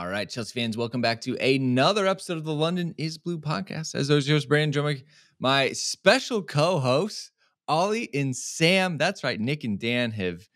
All right, Chelsea fans, welcome back to another episode of the London is Blue podcast. As always, your host, Brandon, joined by my special co-hosts, Ollie and Sam. That's right, Nick and Dan have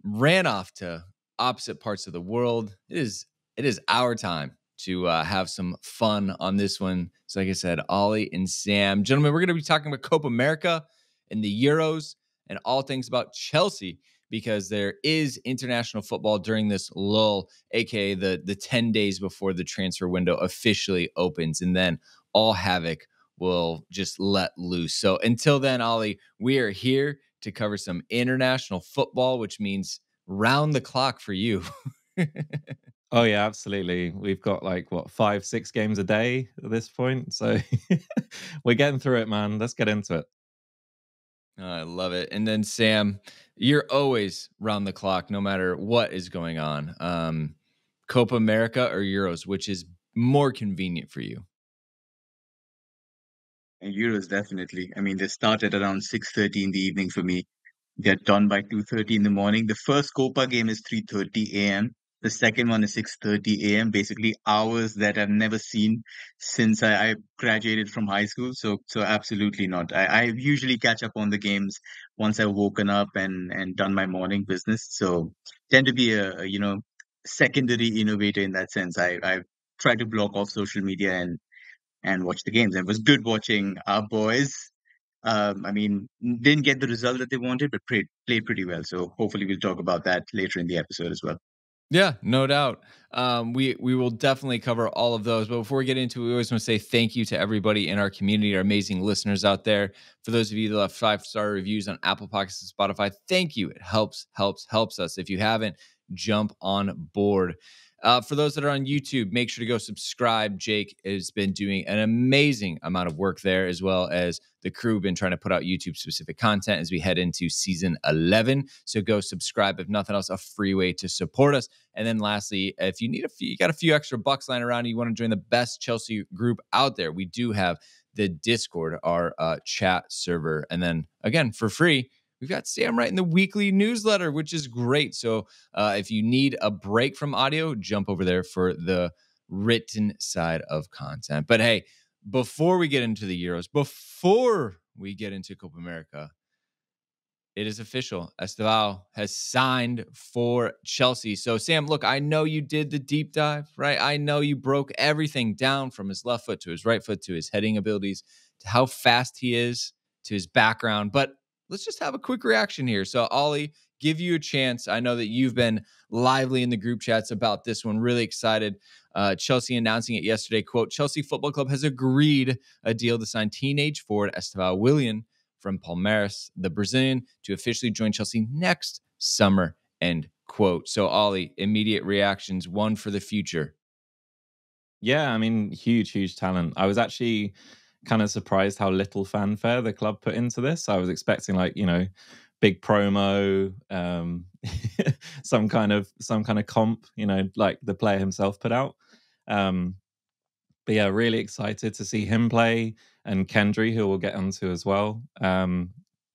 ran off to opposite parts of the world. It is our time to have some fun on this one. So like I said, Ollie and Sam. Gentlemen, we're going to be talking about Copa America and the Euros and all things about Chelsea, because there is international football during this lull, aka the 10 days before the transfer window officially opens, and then all havoc will just let loose. So until then, Ollie, we are here to cover some international football, which means round the clock for you. Oh yeah, absolutely. We've got like what 5, 6 games a day at this point, so we're getting through it, man. Let's get into it. I love it. And then Sam, you're always round the clock, no matter what is going on. Copa America or Euros, which is more convenient for you? And Euros definitely. I mean, they start at around 6:30 in the evening for me. Get done by 2:30 in the morning. The first Copa game is 3:30 a.m. The second one is 6:30 a.m. Basically hours that I've never seen since I graduated from high school. So absolutely not. I usually catch up on the games once I've woken up and done my morning business. So tend to be a secondary innovator in that sense. I try to block off social media and watch the games. And it was good watching our boys. I mean, didn't get the result that they wanted, but played pretty well. So hopefully we'll talk about that later in the episode as well. Yeah, no doubt. We will definitely cover all of those. But before we get into it, we always want to say thank you to everybody in our community, our amazing listeners out there. For those of you that left 5-star reviews on Apple Podcasts and Spotify, thank you. It helps us. If you haven't, jump on board. For those that are on YouTube, make sure to go subscribe. Jake has been doing an amazing amount of work there, as well as the crew have been trying to put out YouTube specific content as we head into season 11. So go subscribe. If nothing else, a free way to support us. And then lastly, if you got a few extra bucks lying around and you want to join the best Chelsea group out there, we do have the Discord, our chat server. And then again, for free, we've got Sam writing the weekly newsletter, which is great. So if you need a break from audio, jump over there for the written side of content. But hey, before we get into the Euros, before we get into Copa America, it is official. Estevao has signed for Chelsea. So, Sam, look, I know you did the deep dive, right? I know you broke everything down from his left foot to his right foot to his heading abilities to how fast he is to his background. But let's just have a quick reaction here. So, Ollie, give you a chance. I know that you've been lively in the group chats about this one. Really excited. Chelsea announcing it yesterday. Quote, Chelsea Football Club has agreed a deal to sign teenage forward Estevao Willian from Palmeiras, the Brazilian, to officially join Chelsea next summer, end quote. So, Ollie, immediate reactions, one for the future. Yeah, I mean, huge talent. I was actually kind of surprised how little fanfare the club put into this. I was expecting big promo, some kind of comp, like the player himself put out. But yeah, really excited to see him play, and Kendry, who we'll get onto as well.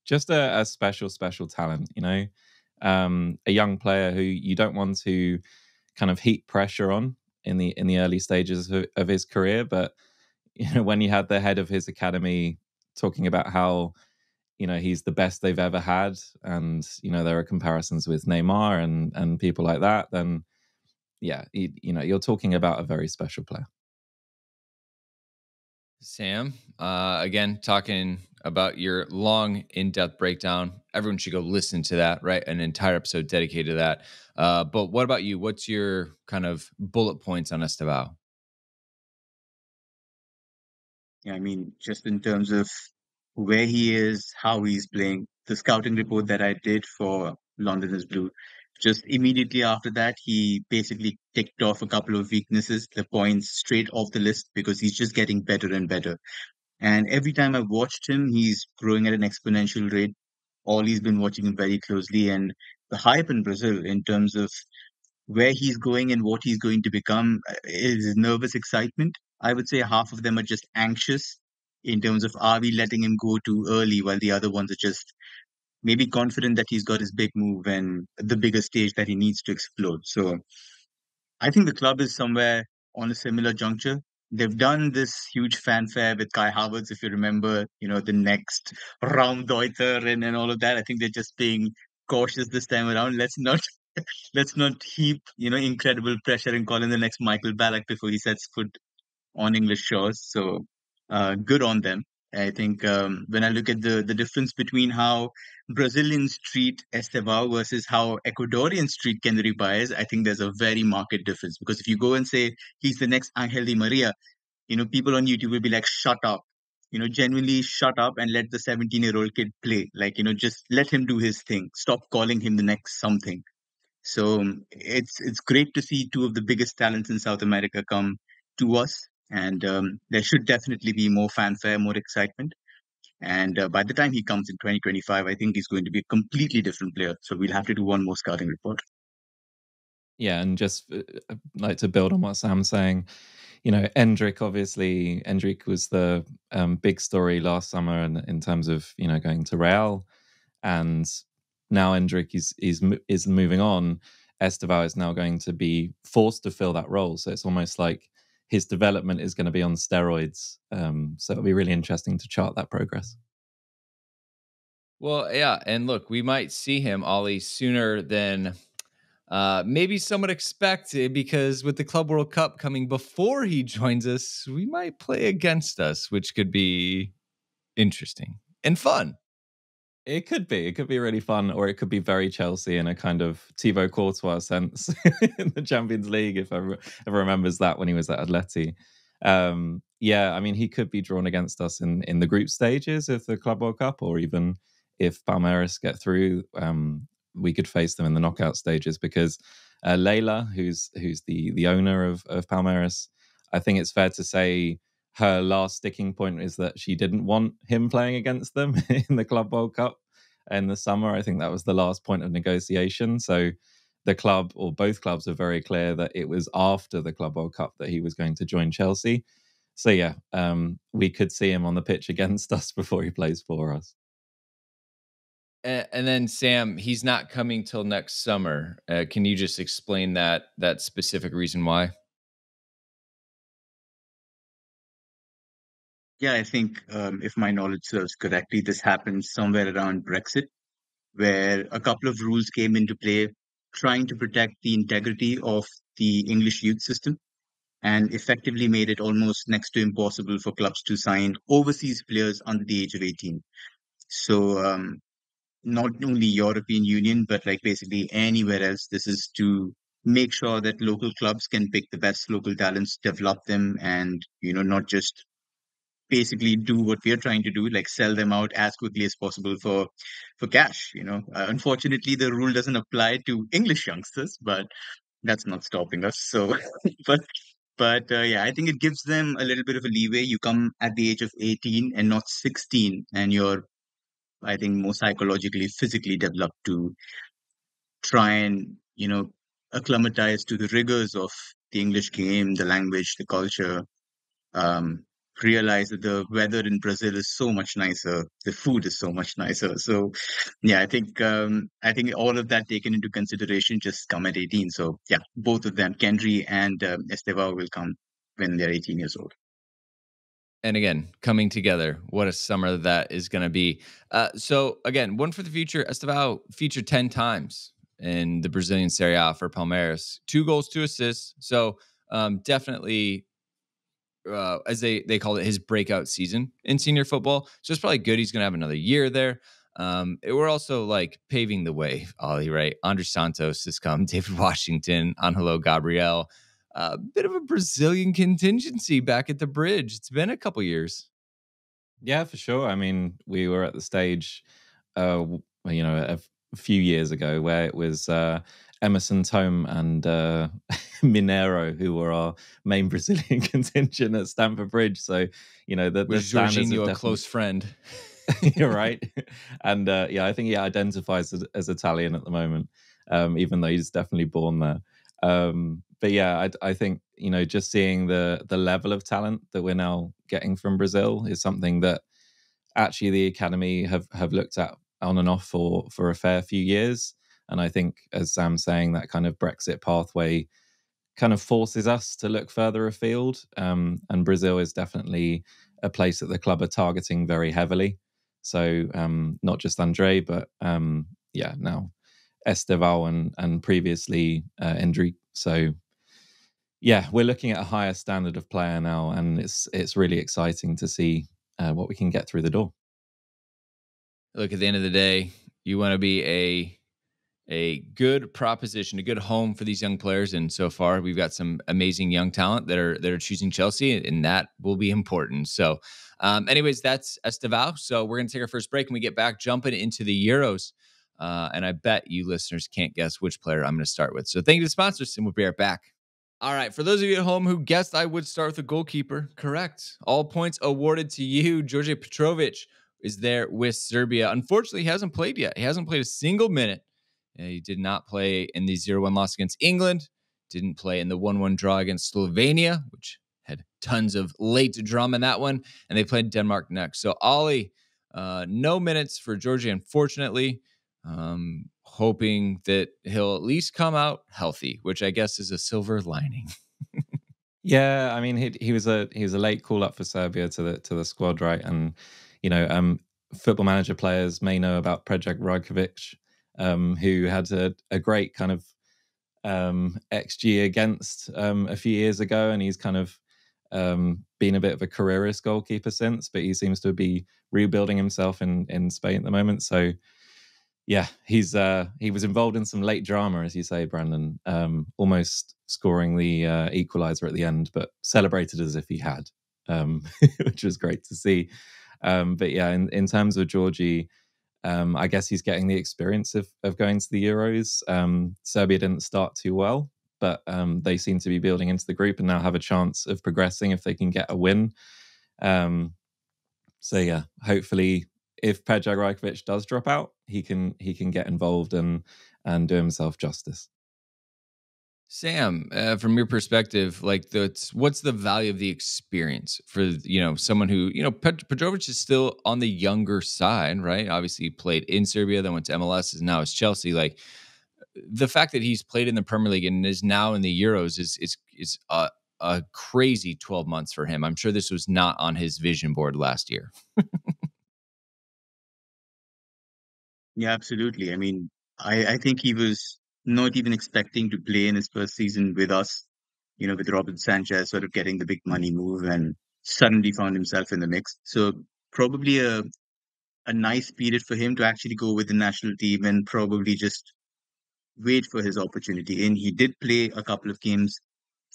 Just a special talent, a young player who you don't want to kind of heap pressure on in the early stages of his career. But when you had the head of his academy talking about how he's the best they've ever had, and there are comparisons with Neymar and people like that, then yeah, you're talking about a very special player. Sam, again, talking about your long, in-depth breakdown. Everyone should go listen to that, right? An entire episode dedicated to that. But what about you? What's your kind of bullet points on Estevao? Yeah, I mean, just in terms of where he is, how he's playing, the scouting report that I did for London is Blue, just immediately after that, he basically ticked off a couple of weaknesses, the points straight off the list because he's just getting better and better. And every time I've watched him, he's growing at an exponential rate. Ollie's been watching him very closely, and the hype in Brazil in terms of where he's going and what he's going to become is nervous excitement. I would say half of them are just anxious in terms of are we letting him go too early, while the other ones are just maybe confident that he's got his big move and the bigger stage that he needs to explode. So I think the club is somewhere on a similar juncture. They've done this huge fanfare with Kai Havertz, if you remember, the next Raumdeuter and all of that. I think they're just being cautious this time around. Let's not heap, incredible pressure and call in the next Michael Ballack before he sets foot on English shores. So good on them. I think when I look at the difference between how Brazilians treat Estevao versus how Ecuadorians treat Kendry Baez, I think there's a very marked difference. Because if you go and say he's the next Angel Di Maria, people on YouTube will be like, shut up. Genuinely shut up and let the 17-year-old kid play. Like, just let him do his thing. Stop calling him the next something. So it's great to see two of the biggest talents in South America come to us, and there should definitely be more fanfare, more excitement. And by the time he comes in 2025, I think he's going to be a completely different player. So we'll have to do one more scouting report. Yeah, and just like to build on what Sam's saying, Endrick was the big story last summer in terms of going to Real, and now Endrick is moving on. Estevao is now going to be forced to fill that role, so it's almost like his development is going to be on steroids. So it'll be really interesting to chart that progress. Well, yeah, and look, we might see him, Ollie, sooner than maybe some would expect, because with the Club World Cup coming before he joins us, we might play against us, which could be interesting and fun. It could be really fun, or it could be very Chelsea in a kind of Thibaut Courtois sense in the Champions League, if ever remembers that when he was at Atleti. Yeah, I mean, he could be drawn against us in the group stages of the Club World Cup, or even if Palmeiras get through, we could face them in the knockout stages, because Leila, who's the owner of Palmeiras, I think it's fair to say her last sticking point is that she didn't want him playing against them in the Club World Cup in the summer. I think that was the last point of negotiation. So the club, or both clubs, are very clear that it was after the Club World Cup that he was going to join Chelsea. So yeah, we could see him on the pitch against us before he plays for us. And then Sam, he's not coming till next summer. Can you just explain that specific reason why? Yeah, I think if my knowledge serves correctly, this happened somewhere around Brexit, where a couple of rules came into play trying to protect the integrity of the English youth system, and effectively made it almost next to impossible for clubs to sign overseas players under the age of 18. So not only European Union, but like basically anywhere else, this is to make sure that local clubs can pick the best local talents, develop them, and not just basically do what we are trying to do, like sell them out as quickly as possible for cash. Unfortunately, the rule doesn't apply to English youngsters, but that's not stopping us. So, but yeah, I think it gives them a little bit of a leeway. You come at the age of 18 and not 16, and you're, I think, more psychologically, physically developed to try and acclimatize to the rigors of the English game, the language, the culture. um, Realize that the weather in Brazil is so much nicer, the food is so much nicer. So, yeah, I think all of that taken into consideration just come at 18. So, yeah, both of them, Kendry and Estevao, will come when they're 18 years old. And again, coming together, what a summer that is going to be. So again, one for the future. Estevao featured 10 times in the Brazilian Serie A for Palmeiras, 2 goals, 2 assists. So definitely, as they call it, his breakout season in senior football. So it's probably good. He's going to have another year there. We're also like paving the way, Ollie, right? Andre Santos has come, David Washington, Angelo Gabriel, a bit of a Brazilian contingency back at the bridge. It's been a couple years. Yeah, for sure. I mean, we were at the stage, a few years ago where it was Emerson Tome and Mineiro who were our main Brazilian contingent at Stamford Bridge. So, the Was standards Jorginho have a close friend? You're right. And yeah, I think he identifies as Italian at the moment, even though he's definitely born there. But yeah, I think, just seeing the level of talent that we're now getting from Brazil is something that actually the academy have looked at on and off for a fair few years. And I think, as Sam's saying, that kind of Brexit pathway kind of forces us to look further afield. And Brazil is definitely a place that the club are targeting very heavily. So not just Andre, but now Esteval and previously Endrick. So yeah, we're looking at a higher standard of player now, and it's really exciting to see what we can get through the door. Look, at the end of the day, you want to be a good proposition, a good home for these young players. And so far, we've got some amazing young talent that are choosing Chelsea, and that will be important. So, anyways, that's Esteval. So we're going to take our first break, and we get back jumping into the Euros. And I bet you listeners can't guess which player I'm going to start with. So thank you to the sponsors, and we'll be right back. All right, for those of you at home who guessed I would start with the goalkeeper, correct. All points awarded to you. George Petrovic is there with Serbia. Unfortunately, he hasn't played yet. He hasn't played a single minute. He did not play in the 0-1 loss against England. Didn't play in the 1-1 draw against Slovenia, which had tons of late drama in that one. And they played Denmark next. So, Ollie, no minutes for Georgia, unfortunately. Hoping that he'll at least come out healthy, which I guess is a silver lining. Yeah, I mean he was a late call up for Serbia to the squad, right? And football manager players may know about Predrag Rajkovic, who had a great kind of XG against a few years ago, and he's kind of been a bit of a careerist goalkeeper since, but he seems to be rebuilding himself in Spain at the moment. So yeah, he was involved in some late drama, as you say, Brandon, almost scoring the equaliser at the end, but celebrated as if he had, which was great to see. But yeah, in terms of Georgie, I guess he's getting the experience of going to the Euros. Serbia didn't start too well, but they seem to be building into the group and now have a chance of progressing if they can get a win. So yeah, hopefully, if Predrag Rajkovic does drop out, he can get involved and do himself justice. Sam, from your perspective, like what's the value of the experience for someone who Petrovic is still on the younger side, right? Obviously, he played in Serbia, then went to MLS, and now it's Chelsea. Like the fact that he's played in the Premier League and is now in the Euros is a crazy 12 months for him. I'm sure this was not on his vision board last year. Yeah, absolutely. I mean, I think he was not even expecting to play in his first season with us, with Robert Sanchez sort of getting the big money move and suddenly found himself in the mix. So probably a nice period for him to actually go with the national team and probably just wait for his opportunity. And he did play a couple of games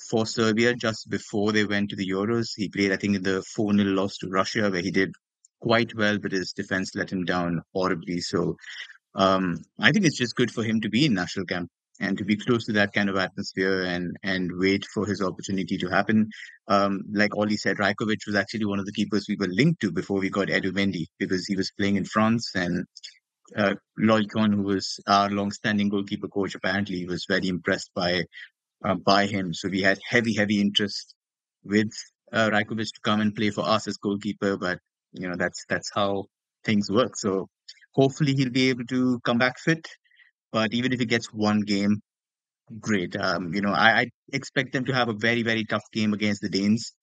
for Serbia just before they went to the Euros. He played, I think, in the 4-0 loss to Russia, where he did quite well, but his defense let him down horribly. So I think it's just good for him to be in national camp and to be close to that kind of atmosphere and wait for his opportunity to happen. Like Ollie said, Rajkovic was actually one of the keepers we were linked to before we got Edu Mendy because he was playing in France, and Lloyd Cohn, who was our long-standing goalkeeper coach, apparently was very impressed by him. So we had heavy interest with Rajkovic to come and play for us as goalkeeper, but that's how things work. So hopefully he'll be able to come back fit. But even if he gets one game, great. I expect them to have a very tough game against the Danes.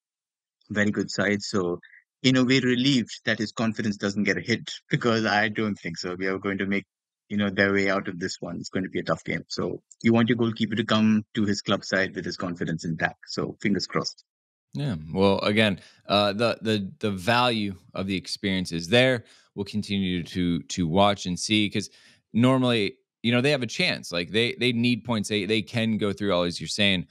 Very good side. So in a way, relieved that his confidence doesn't get a hit because I don't think so. We are going to make their way out of this one. It's going to be a tough game. So you want your goalkeeper to come to his club side with his confidence intact. So fingers crossed. Yeah. Well, again, the value of the experience is there. We'll continue to watch and see because normally, they have a chance. Like they need points. They can go through all as you're saying.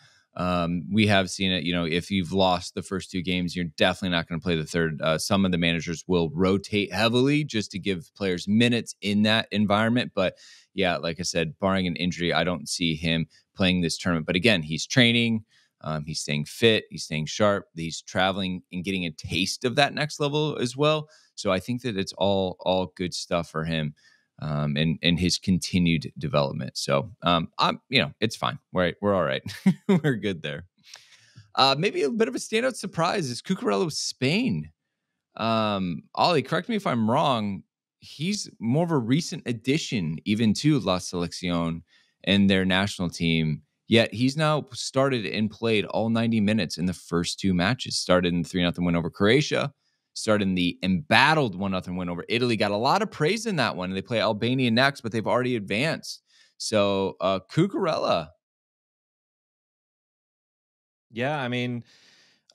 We have seen it. If you've lost the first two games, you're definitely not going to play the third. Some of the managers will rotate heavily just to give players minutes in that environment. But yeah, like I said, barring an injury, I don't see him playing this tournament. But again, he's training. He's staying fit. He's staying sharp. He's traveling and getting a taste of that next level as well. So I think that it's all good stuff for him and his continued development. So it's fine. We're all right. We're good there. Maybe a bit of a standout surprise is Cucurella with Spain. Ollie, correct me if I'm wrong. He's more of a recent addition, even to La Selección and their national team. Yet he's now started and played all 90 minutes in the first two matches. Started in the 3-0 win over Croatia, started in the embattled 1-0 win over Italy. Got a lot of praise in that one. They play Albania next, but they've already advanced. So Cucurella. Yeah, I mean,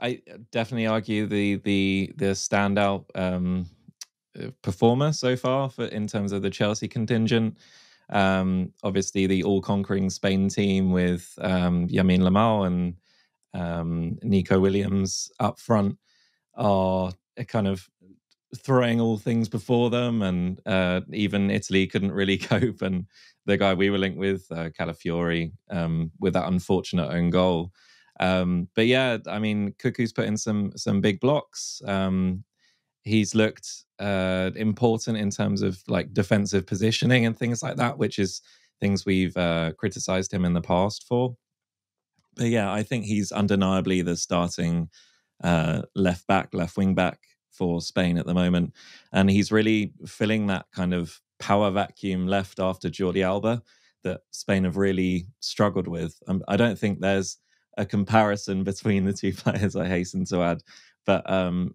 I definitely argue the standout performer so far in terms of the Chelsea contingent. Obviously, the all-conquering Spain team with Yamin Lamal and Nico Williams up front are kind of throwing all things before them, and even Italy couldn't really cope. And the guy we were linked with, Calafiori, with that unfortunate own goal. But yeah, I mean, Cuckoo's put in some big blocks. He's looked important in terms of like defensive positioning and things like that, which is things we've criticized him in the past for. But yeah, I think he's undeniably the starting left back, left wing back for Spain at the moment. And he's really filling that kind of power vacuum left after Jordi Alba that Spain have really struggled with. I don't think there's a comparison between the two players, I hasten to add. But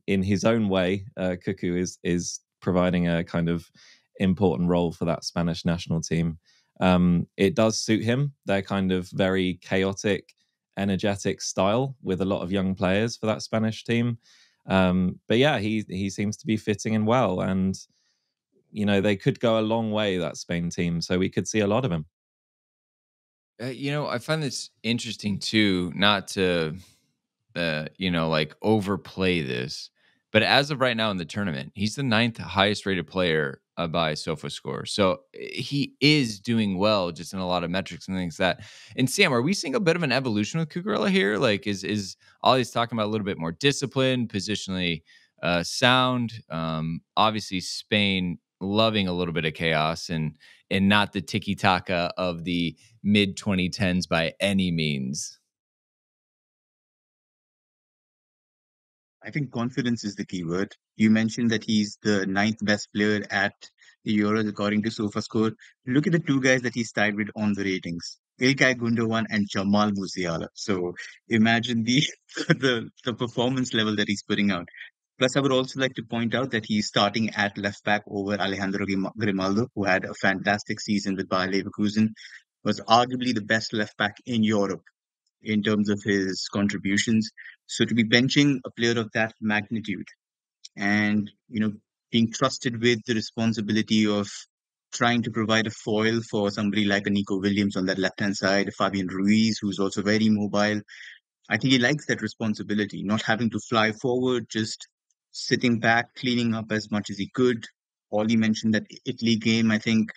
in his own way, Cuckoo is providing a kind of important role for that Spanish national team. It does suit him. They're kind of very chaotic, energetic style with a lot of young players for that Spanish team. But yeah, he seems to be fitting in well, and you know they could go a long way, that Spain team. So we could see a lot of him. I find this interesting too, not to like overplay this. But as of right now in the tournament, he's the ninth highest rated player by SofaScore. So he is doing well just in a lot of metrics and things like that. And Sam, are we seeing a bit of an evolution with Cucurella here? Like is Ollie's talking about a little bit more discipline, positionally sound? Obviously Spain loving a little bit of chaos and not the tiki-taka of the mid 2010s by any means. I think confidence is the key word. You mentioned that he's the ninth best player at the Euros according to SofaScore. Look at the two guys that he's tied with on the ratings: Ilkay Gundogan and Jamal Musiala. So imagine the the performance level that he's putting out. Plus, I would also like to point out that he's starting at left back over Alejandro Grimaldo, who had a fantastic season with Bayer Leverkusen, was arguably the best left back in Europe in terms of his contributions. So to be benching a player of that magnitude and, being trusted with the responsibility of trying to provide a foil for somebody like a Nico Williams on that left-hand side, Fabian Ruiz, who's also very mobile. I think he likes that responsibility, not having to fly forward, just sitting back, cleaning up as much as he could. Ollie mentioned that Italy game. I think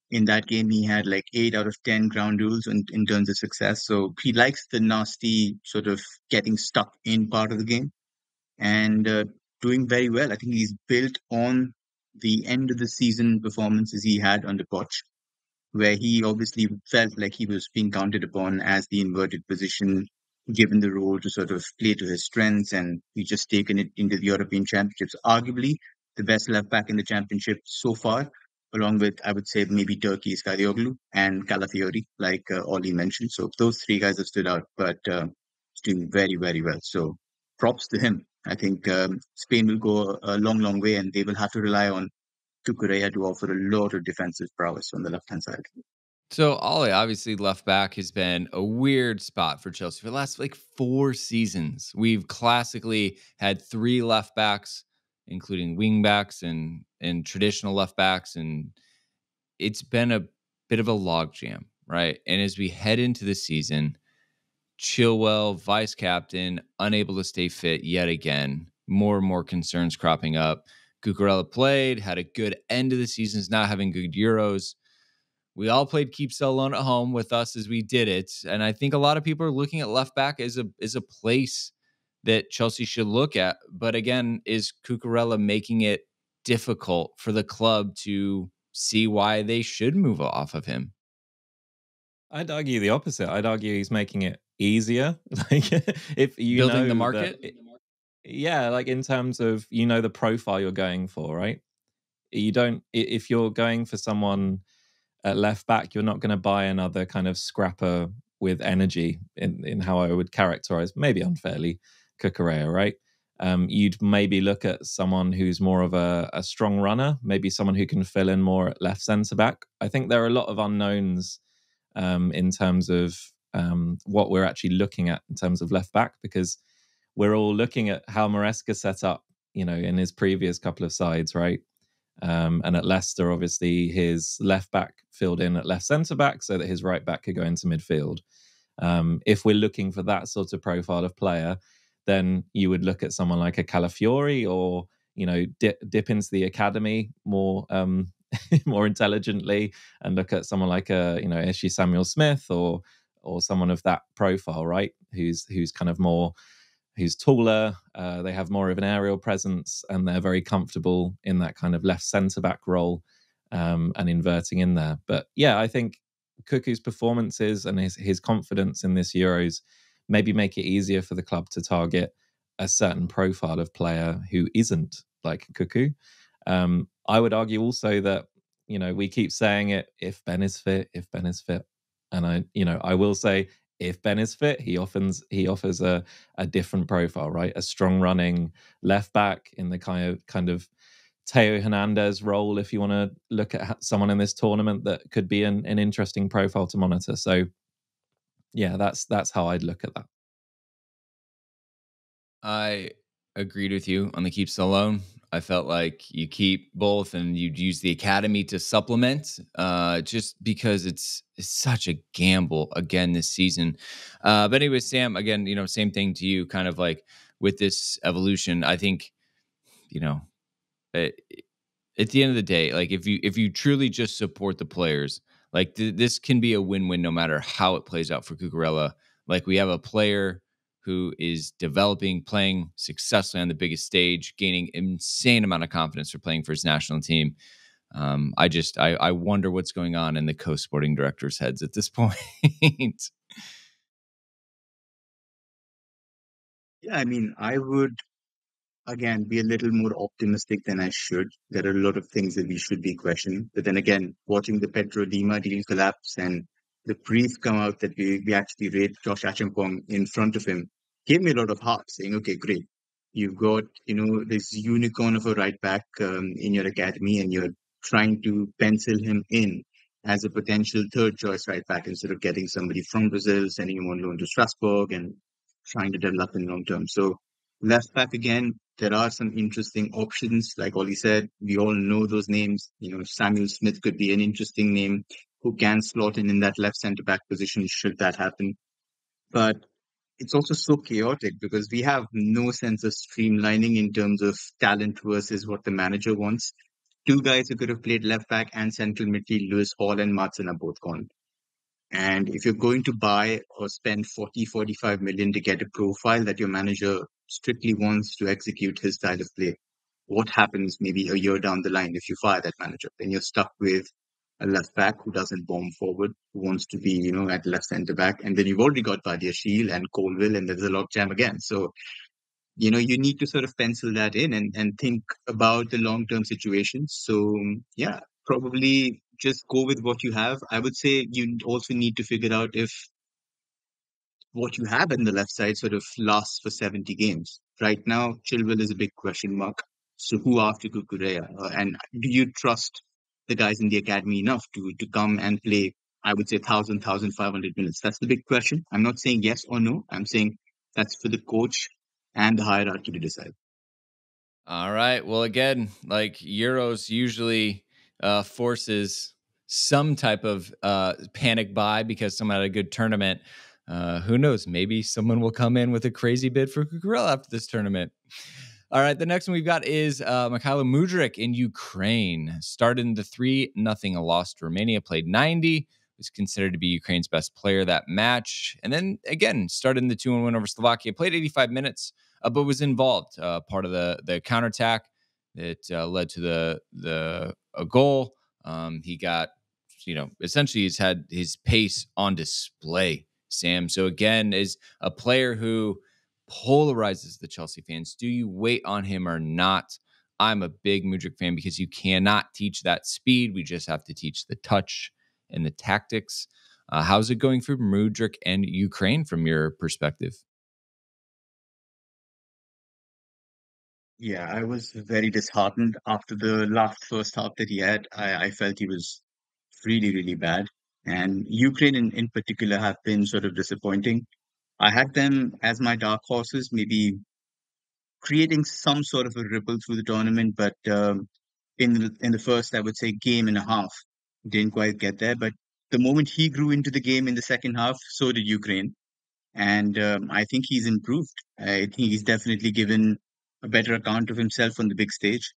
in that game he had like 8 out of 10 ground rules in terms of success. So he likes the nasty sort of getting stuck in part of the game and doing very well. I think he's built on the end of the season performances he had under Poch, where he obviously felt like he was being counted upon as the inverted position, given the role to sort of play to his strengths, and he's just taken it into the European Championships. Arguably the best left back in the championship so far, along with, I would say, maybe Turkey's Kadioglu and Calafiori, like Ollie mentioned. So those three guys have stood out, but he's doing very, very well. So props to him. I think Spain will go a long, long way, and they will have to rely on Cucurella to offer a lot of defensive prowess on the left-hand side. So Ollie, obviously left back has been a weird spot for Chelsea for the last like 4 seasons. We've classically had 3 left backs, including wing backs and traditional left backs, and it's been a bit of a logjam, right? And as we head into the season, Chilwell, vice captain, unable to stay fit yet again. More and more concerns cropping up. Cucurella played, had a good end of the season, is not having good Euros. We all played keep sell alone at home with us as we did it, and I think a lot of people are looking at left back as a place that Chelsea should look at. But again, is Cucurella making it difficult for the club to see why they should move off of him? I'd argue the opposite. I'd argue he's making it easier. Like if you Building the know that, market? yeah, like in terms of the profile you're going for, right? You don't if you're going for someone at left back, you're not going to buy another kind of scrapper with energy in how I would characterize, maybe unfairly, Cucurella, right? You'd maybe look at someone who's more of a strong runner, maybe someone who can fill in more at left centre back. I think there are a lot of unknowns in terms of what we're actually looking at in terms of left back, because we're all looking at how Maresca set up, in his previous couple of sides, right? And at Leicester, obviously, his left back filled in at left centre back so that his right back could go into midfield. If we're looking for that sort of profile of player, then you would look at someone like a Calafiori, or dip into the academy more more intelligently and look at someone like Ishi Samuel Smith, or someone of that profile, right? Who's kind of more, who's taller, they have more of an aerial presence, and they're very comfortable in that kind of left centre back role, and inverting in there. But yeah, I think Cuckoo's performances and his confidence in this Euros maybe make it easier for the club to target a certain profile of player who isn't like Cuckoo. I would argue also that, we keep saying it, if Ben is fit, and I will say, if Ben is fit, he offers a different profile, right? A strong running left back in the kind of Teo Hernandez role, if you want to look at someone in this tournament that could be an interesting profile to monitor. So yeah, that's how I'd look at that. I agreed with you on the keeps alone. I felt like you keep both and you'd use the academy to supplement, just because it's such a gamble again this season. But anyway, Sam, again, same thing to you, kind of like with this evolution. I think, at the end of the day, like if you truly just support the players, like this can be a win-win no matter how it plays out for Cucurella. Like we have a player who is developing, playing successfully on the biggest stage, gaining insane amount of confidence for playing for his national team. I wonder what's going on in the co-sporting directors' heads at this point. Yeah, I mean, I would again be a little more optimistic than I should. There are a lot of things that we should be questioning. But then again, watching the Pedro Lima deal collapse and the brief come out that we actually rate Josh Achampong in front of him gave me a lot of heart, saying, okay, great. You've got, this unicorn of a right back in your academy, and you're trying to pencil him in as a potential third choice right back instead of getting somebody from Brazil, sending him on loan to Strasbourg and trying to develop in long term. So left back again, there are some interesting options. Like Ollie said, we all know those names. Samuel Smith could be an interesting name who can slot in that left centre back position should that happen. But it's also so chaotic because we have no sense of streamlining in terms of talent versus what the manager wants. Two guys who could have played left back and central midfield, Lewis Hall and Matson, are both gone. And if you're going to buy or spend 40, 45 million to get a profile that your manager strictly wants to execute his style of play, what happens maybe a year down the line if you fire that manager? Then you're stuck with a left back who doesn't bomb forward, who wants to be, at left centre back. And then you've already got Badiashile and Colville, and there's a logjam again. So, you need to sort of pencil that in and think about the long-term situation. So, yeah, probably just go with what you have. I would say you also need to figure out if what you have in the left side sort of lasts for 70 games. Right now, Chilwell is a big question mark. So who after Cucurella? And do you trust the guys in the academy enough to come and play, I would say, 1,500 minutes? That's the big question. I'm not saying yes or no. I'm saying that's for the coach and the hierarchy to decide. All right. Well, again, like Euros usually forces some type of panic buy because someone had a good tournament. Who knows? Maybe someone will come in with a crazy bid for Cucurella after this tournament. All right. The next one we've got is Mikhailo Mudryk in Ukraine. Started in the 3-0 loss to Romania, played 90. Was considered to be Ukraine's best player that match. And then again, started in the 2-1 win over Slovakia, played 85 minutes. But was involved, part of the counterattack that led to the goal. He got, essentially he's had his pace on display, Sam. So again, is a player who polarizes the Chelsea fans. Do you wait on him or not? I'm a big Mudryk fan because you cannot teach that speed. We just have to teach the touch and the tactics. How's it going for Mudryk and Ukraine from your perspective? Yeah, I was very disheartened after the last first half that he had. I felt he was really, really bad. And Ukraine in particular have been sort of disappointing. I had them as my dark horses, maybe creating some sort of a ripple through the tournament, but in the first, I would say, game and a half, didn't quite get there. But the moment he grew into the game in the second half, so did Ukraine, and I think he's improved. I think he's definitely given a better account of himself on the big stage.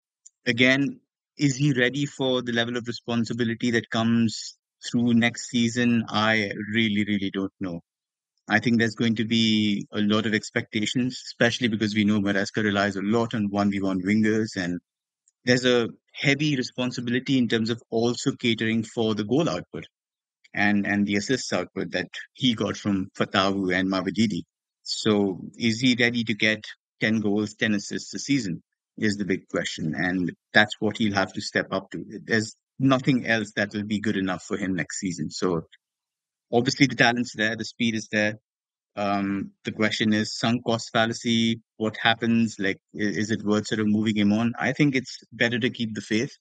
Again, is he ready for the level of responsibility that comes through next season? I really, really don't know. I think there's going to be a lot of expectations, especially because we know Maresca relies a lot on 1v1 wingers, and there's a heavy responsibility in terms of also catering for the goal output and the assist output that he got from Fatawu and Mavadidi. So is he ready to get 10 goals, 10 assists a season is the big question. And that's what he'll have to step up to. There's nothing else that will be good enough for him next season. So obviously the talent's there, the speed is there. The question is sunk cost fallacy. What happens? Like, is it worth sort of moving him on? I think it's better to keep the faith.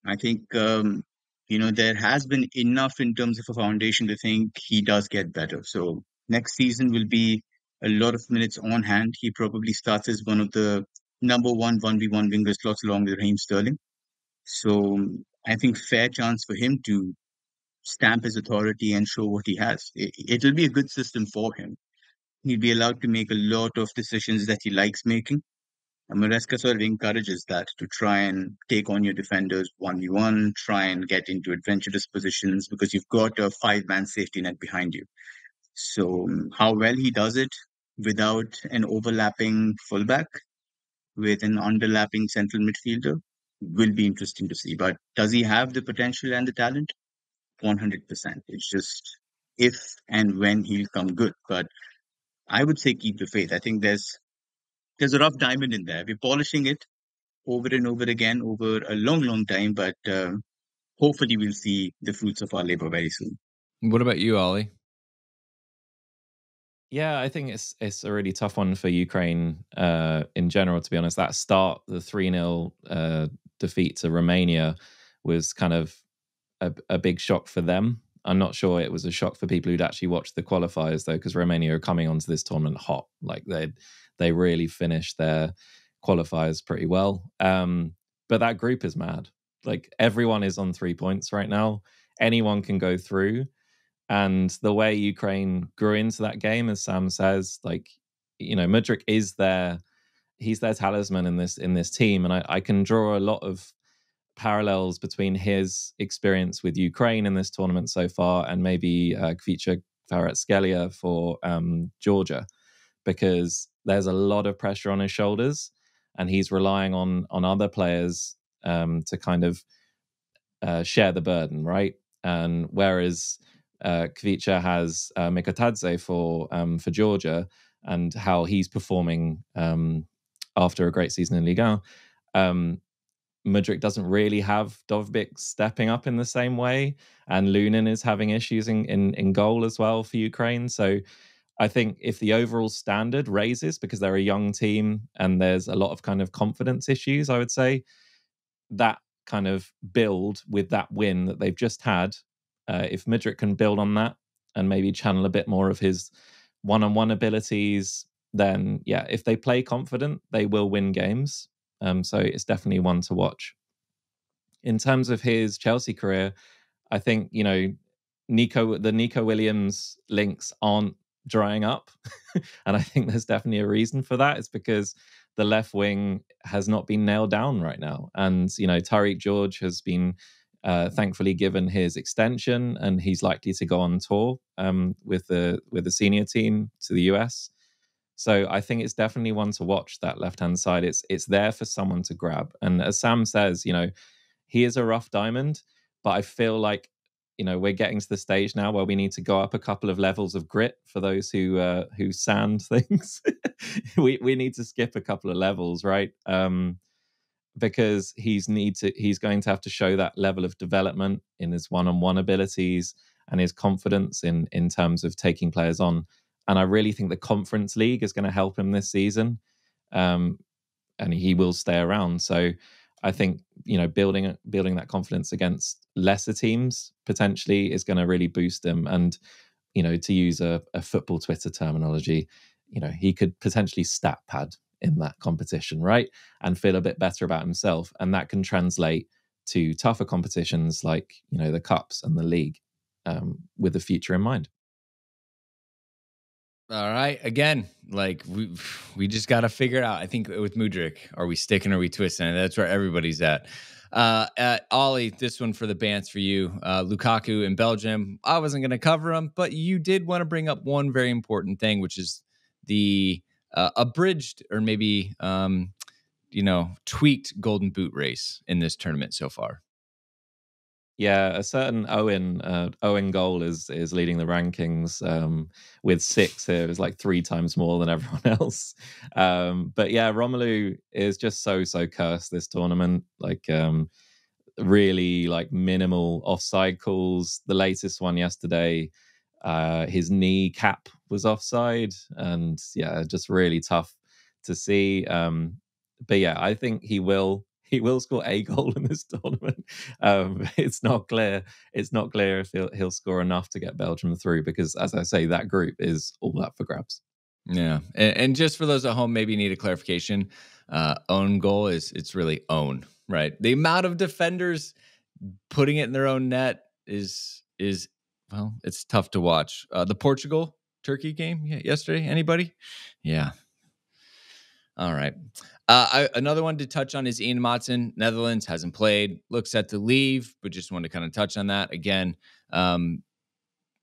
I think, there has been enough in terms of a foundation to think he does get better. So next season will be a lot of minutes on hand. He probably starts as one of the number one 1v1 wingers slots along with Raheem Sterling. So I think fair chance for him to stamp his authority and show what he has. It'll be a good system for him. He'll be allowed to make a lot of decisions that he likes making. And Maresca sort of encourages that to try and take on your defenders 1v1, try and get into adventurous positions because you've got a five-man safety net behind you. So how well he does it without an overlapping fullback with an underlapping central midfielder will be interesting to see. But does he have the potential and the talent? 100%. It's just if and when he'll come good. But I would say keep the faith. I think there's a rough diamond in there. We're polishing it over and over again over a long, long time, but hopefully we'll see the fruits of our labor very soon. What about you, Ollie? Yeah, I think it's a really tough one for Ukraine in general, to be honest. That start, the 3-0 defeat to Romania was kind of a big shock for them. I'm not sure it was a shock for people who'd actually watched the qualifiers, though, because Romania are coming onto this tournament hot. Like they really finished their qualifiers pretty well. But that group is mad. Like everyone is on 3 points right now. Anyone can go through. And the way Ukraine grew into that game, as Sam says, like, Mudryk is he's their talisman in this team. And I can draw a lot of parallels between his experience with Ukraine in this tournament so far and maybe Kvicha Kvaratskhelia for Georgia, because there's a lot of pressure on his shoulders and he's relying on other players to kind of share the burden, right? And whereas Kvicha has Mikotadze for Georgia and how he's performing after a great season in Ligue 1, Mudryk doesn't really have Dovbyk stepping up in the same way, and Lunin is having issues in goal as well for Ukraine. So I think if the overall standard raises because they're a young team and there's a lot of kind of confidence issues, I would say that kind of build with that win that they've just had, if Mudryk can build on that and maybe channel a bit more of his one-on-one abilities, then yeah, if they play confident, they will win games. So it's definitely one to watch. In terms of his Chelsea career, I think, the Nico Williams links aren't drying up. And I think there's definitely a reason for that. It's because the left wing has not been nailed down right now. And, Tariq George has been thankfully given his extension and he's likely to go on tour with the senior team to the US. So I think it's definitely one to watch, that left-hand side. It's there for someone to grab. And as Sam says, he is a rough diamond, but I feel like, we're getting to the stage now where we need to go up a couple of levels of grit for those who sand things. we need to skip a couple of levels, right? Because he's going to have to show that level of development in his one-on-one abilities and his confidence in terms of taking players on. And I really think the Conference League is going to help him this season, and he will stay around. So I think, you know, building that confidence against lesser teams potentially is going to really boost him. And, you know, to use a football Twitter terminology, you know, he could potentially stat pad in that competition, right? And feel a bit better about himself. And that can translate to tougher competitions like, you know, the cups and the league, with the future in mind. All right. Again, like we just got to figure it out. I think with Mudryk, are we sticking or are we twisting? And that's where everybody's at. Ollie, this one for the bands for you. Lukaku in Belgium. I wasn't going to cover him, but you did want to bring up one very important thing, which is the abridged or maybe tweaked Golden Boot race in this tournament so far. Yeah, a certain Owen Goal is leading the rankings, with 6 here. It's like 3 times more than everyone else. But yeah, Romelu is just so cursed this tournament. Like, really like minimal offside calls. The latest one yesterday, his knee cap was offside, and yeah, just really tough to see. But yeah, I think he will score a goal in this tournament. It's not clear. It's not clear if he'll score enough to get Belgium through, because, as I say, that group is all up for grabs. Yeah, and just for those at home, maybe need a clarification. Own goal it's really own, right? The amount of defenders putting it in their own net is well, it's tough to watch. The Portugal Turkey game yesterday. Anybody? Yeah. All right. Another one to touch on is Ian Matson. Netherlands hasn't played, looks set to leave, but just want to kind of touch on that again.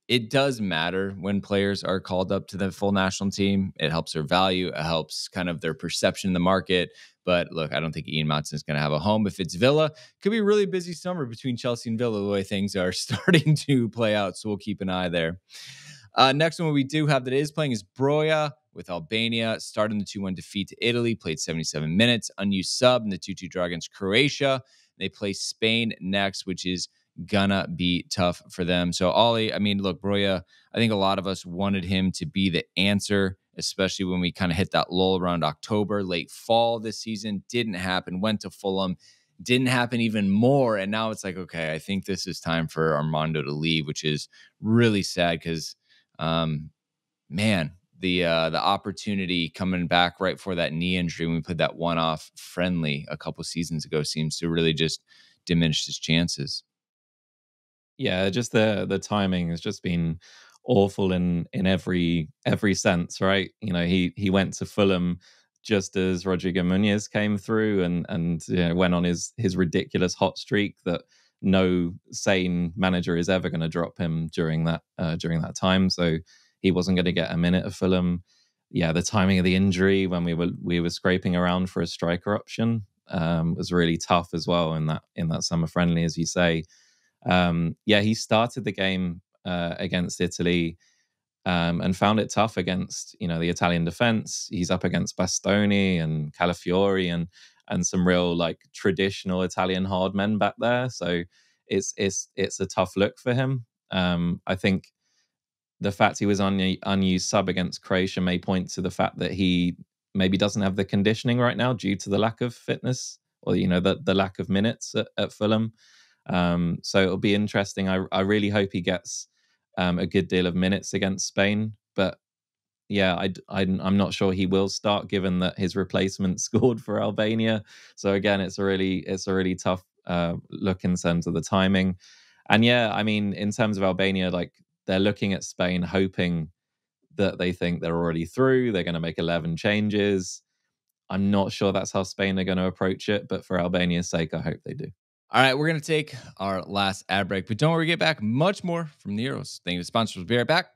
It does matter when players are called up to the full national team. It helps their value. It helps kind of their perception in the market. But look, I don't think Ian Matson is going to have a home. If it's Villa, it could be a really busy summer between Chelsea and Villa, the way things are starting to play out. So we'll keep an eye there. Next one we do have that is playing is Broja with Albania, starting the 2-1 defeat to Italy, played 77 minutes, unused sub in the 2-2 draw against Croatia. They play Spain next, which is gonna be tough for them. So Ollie, I mean, look, Broja, I think a lot of us wanted him to be the answer, especially when we kind of hit that lull around October, late fall this season. Didn't happen, went to Fulham, didn't happen even more. And now it's like, okay, I think this is time for Armando to leave, which is really sad because, man, the opportunity coming back right for that knee injury when we put that one-off friendly a couple seasons ago seems to really just diminish his chances. Yeah, just the timing has just been awful in every sense, right? You know, he went to Fulham just as Rodrigo Muniz came through, and you know, went on his ridiculous hot streak that no sane manager is ever going to drop him during that time. So he wasn't going to get a minute of Fulham. Yeah, the timing of the injury when we were scraping around for a striker option, was really tough as well in that summer friendly, as you say. Yeah, he started the game against Italy, and found it tough against, you know, the Italian defense. He's up against Bastoni and Calafiori and some real like traditional Italian hard men back there. So it's a tough look for him. I think the fact he was on the unused sub against Croatia may point to the fact that he maybe doesn't have the conditioning right now due to the lack of fitness, or, you know, the lack of minutes at Fulham. So it'll be interesting. I really hope he gets a good deal of minutes against Spain. But yeah, I'm not sure he will start, given that his replacement scored for Albania. So again, it's a really tough look in terms of the timing. And yeah, I mean, in terms of Albania, like, they're looking at Spain, hoping that they think they're already through. They're going to make 11 changes. I'm not sure that's how Spain are going to approach it, but for Albania's sake, I hope they do. All right, we're going to take our last ad break, but don't worry, get back much more from the Euros. Thank you to sponsors. We'll be right back.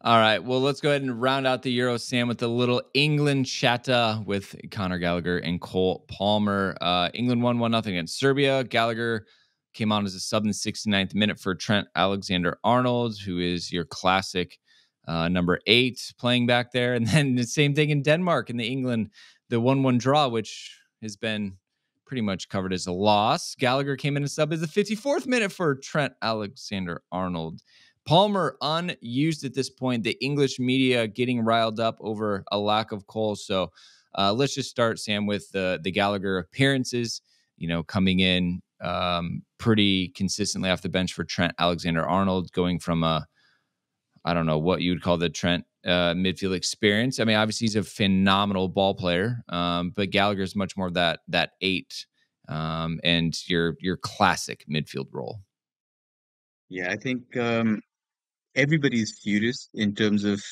All right, well, let's go ahead and round out the Euro, Sam, with a little England chatter with Conor Gallagher and Cole Palmer. England won 1-0 against Serbia. Gallagher came on as a sub in the 69th minute for Trent Alexander-Arnold, who is your classic number 8 playing back there. And then the same thing in Denmark in the 1-1 draw, which has been pretty much covered as a loss. Gallagher came in a sub as the 54th minute for Trent Alexander-Arnold. Palmer unused at this point. The English media getting riled up over a lack of goals. So let's just start, Sam, with the Gallagher appearances. Coming in pretty consistently off the bench for Trent Alexander-Arnold, going from I don't know what you would call the Trent midfield experience. I mean, obviously he's a phenomenal ball player, but Gallagher's much more that 8 and your classic midfield role. Yeah, I think everybody's furious in terms of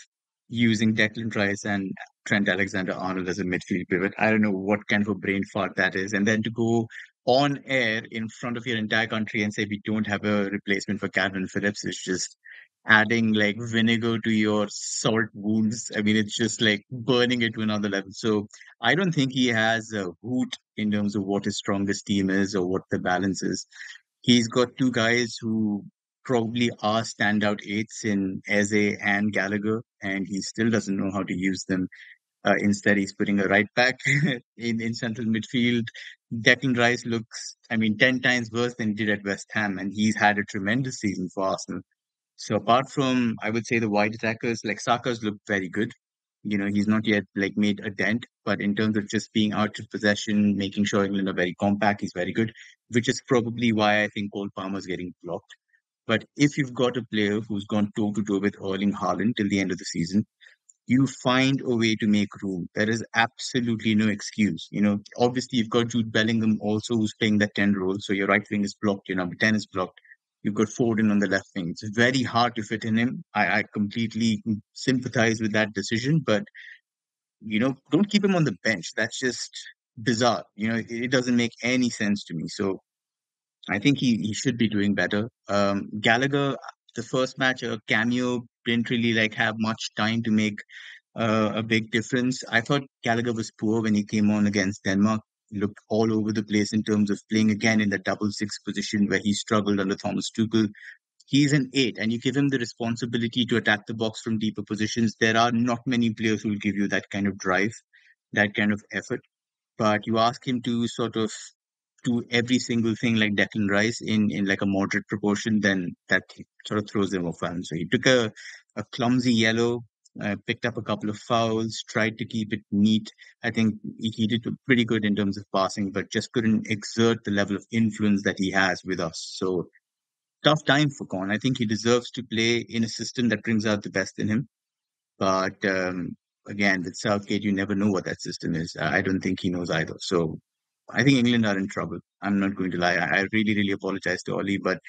using Declan Rice and Trent Alexander-Arnold as a midfield pivot. I don't know what kind of a brain fart that is. And then to go on air in front of your entire country and say we don't have a replacement for Calvin Phillips is just adding like vinegar to your salt wounds. I mean, it's just like burning it to another level. So I don't think he has a hoot in terms of what his strongest team is or what the balance is. He's got two guys who probably are standout eights in Eze and Gallagher, and he still doesn't know how to use them. Instead, he's putting a right back in central midfield. Declan Rice looks, I mean, 10 times worse than he did at West Ham, and he's had a tremendous season for Arsenal. So apart from, I would say the wide attackers, like Saka's looked very good. He's not yet like made a dent, but in terms of just being out of possession, making sure England are very compact, he's very good, which is probably why I think Cole Palmer's getting blocked. But if you've got a player who's gone toe to toe with Erling Haaland till the end of the season, you find a way to make room. There is absolutely no excuse. Obviously you've got Jude Bellingham also who's playing that 10 role. So your right wing is blocked, your number 10 is blocked. You've got Foden on the left wing. It's very hard to fit in him. I completely sympathize with that decision, but don't keep him on the bench. That's just bizarre. It doesn't make any sense to me. So I think he should be doing better. Gallagher, the first match, a cameo, didn't really like have much time to make a big difference. I thought Gallagher was poor when he came on against Denmark. He looked all over the place in terms of playing again in the double six position where he struggled under Thomas Tuchel. He's an 8, and you give him the responsibility to attack the box from deeper positions. There are not many players who will give you that kind of drive, that kind of effort. But you ask him to sort of do every single thing like Declan Rice in like a moderate proportion, then that sort of throws him off balance. So he took a clumsy yellow, picked up a couple of fouls, tried to keep it neat. I think he did pretty good in terms of passing, but just couldn't exert the level of influence that he has with us. So tough time for Con. I think he deserves to play in a system that brings out the best in him. But again, with Southgate, you never know what that system is. I don't think he knows either. So I think England are in trouble. I'm not going to lie. I really, really apologize to Ollie, but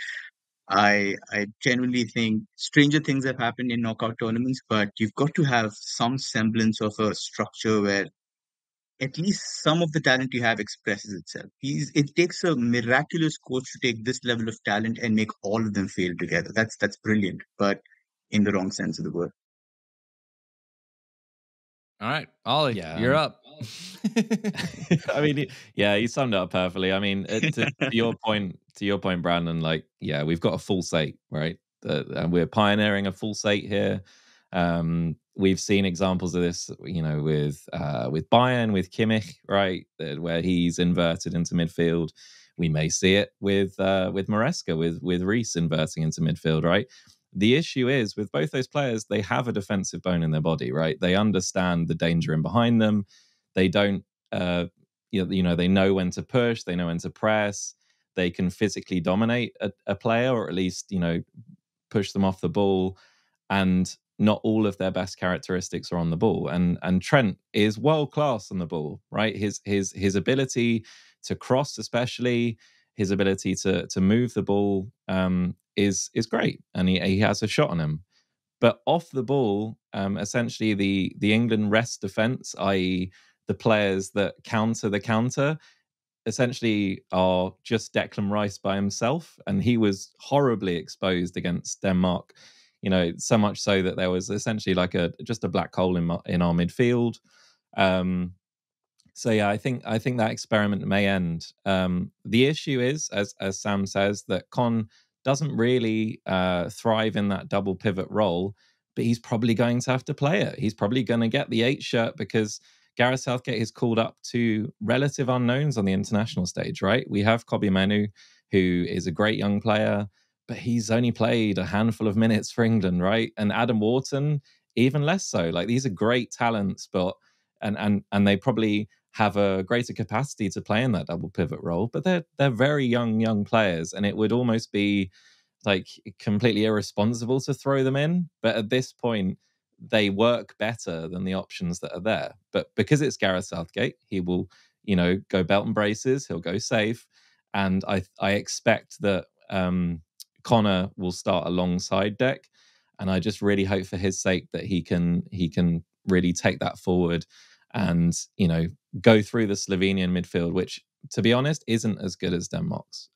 I genuinely think stranger things have happened in knockout tournaments, but you've got to have some semblance of a structure where at least some of the talent you have expresses itself. It takes a miraculous coach to take this level of talent and make all of them fail together. That's brilliant, but in the wrong sense of the word. All right, Ollie, Yeah, you're up. I mean, yeah, you summed it up perfectly. I mean, to your point, Brandon. Like, yeah, we've got a false 8, right? And we're pioneering a false 8 here. We've seen examples of this, with Bayern, with Kimmich, right, where he's inverted into midfield. We may see it with Maresca, with Reece inverting into midfield, right? The issue is with both those players, they have a defensive bone in their body, right? They understand the danger in behind them. They don't, they know when to push. They know when to press. They can physically dominate a player, or at least, push them off the ball. And not all of their best characteristics are on the ball. And Trent is world class on the ball, right? His ability to cross, especially his ability to move the ball, is great, and he has a shot on him. But off the ball, essentially the England rest defense, i.e., the players that counter the counter, essentially are just Declan Rice by himself, and he was horribly exposed against Denmark. So much so that there was essentially like just a black hole in our midfield. So yeah, I think that experiment may end. The issue is, as Sam says, that Con doesn't really thrive in that double pivot role, but he's probably going to have to play it. He's probably going to get the 8 shirt because Gareth Southgate has called up 2 relative unknowns on the international stage, right? We have Kobbie Mainoo, who is a great young player, but he's only played a handful of minutes for England, right? And Adam Wharton, even less so. Like, these are great talents, but and they probably have a greater capacity to play in that double pivot role, but they're very young players, and it would almost be like completely irresponsible to throw them in. But at this point, they work better than the options that are there. But because it's Gareth Southgate, he will, go belt and braces. He'll go safe, and I expect that Connor will start alongside Deck, and I just really hope for his sake that he can really take that forward and go through the Slovenian midfield, which, to be honest, isn't as good as Denmark's.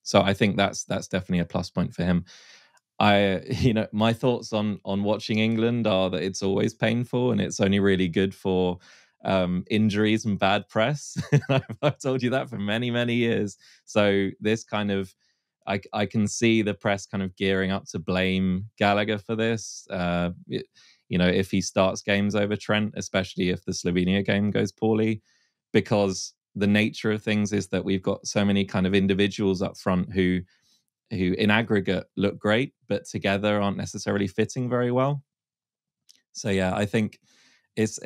So I think that's definitely a plus point for him. My thoughts on watching England are that it's always painful, and it's only really good for injuries and bad press. I've told you that for many years. So this kind of, I can see the press kind of gearing up to blame Gallagher for this. If he starts games over Trent, especially if the Slovenia game goes poorly, because the nature of things is that we've got so many kind of individuals up front who in aggregate look great, but together aren't necessarily fitting very well. So yeah, I think it's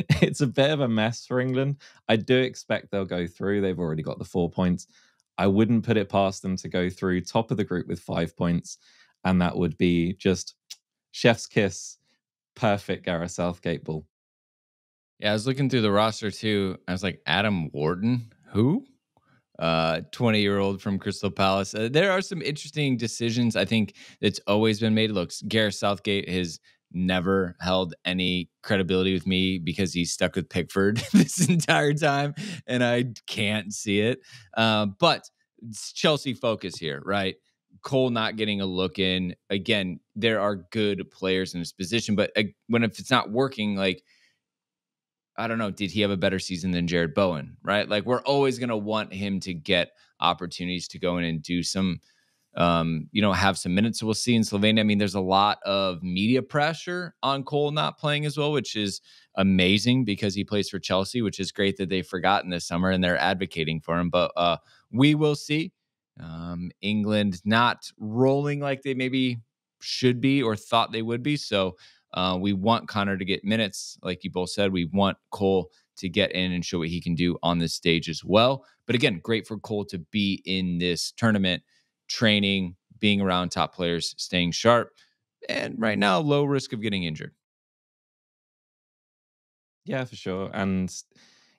it's a bit of a mess for England. I do expect they'll go through. They've already got the 4 points. I wouldn't put it past them to go through top of the group with 5 points, and that would be just chef's kiss, perfect Gareth Southgate ball. Yeah, I was looking through the roster too. I was like, Adam Wharton, who? 20-year-old from Crystal Palace. There are some interesting decisions. I think it's always been made. Look, Gareth Southgate has never held any credibility with me because he's stuck with Pickford this entire time, and I can't see it. But it's Chelsea focus here, right? Cole not getting a look in. Again, there are good players in this position, but if it's not working, like, I don't know, did he have a better season than Jared Bowen, right? Like, we're always going to want him to get opportunities to go in and do some, have some minutes. So we'll see in Slovenia. I mean, there's a lot of media pressure on Cole not playing as well, which is amazing because he plays for Chelsea, which is great that they've forgotten this summer and they're advocating for him. But we will see. England not rolling like they maybe should be or thought they would be. So we want Connor to get minutes. Like you both said, we want Cole to get in and show what he can do on this stage as well. But again, great for Cole to be in this tournament, training, being around top players, staying sharp, and right now, low risk of getting injured. Yeah, for sure. And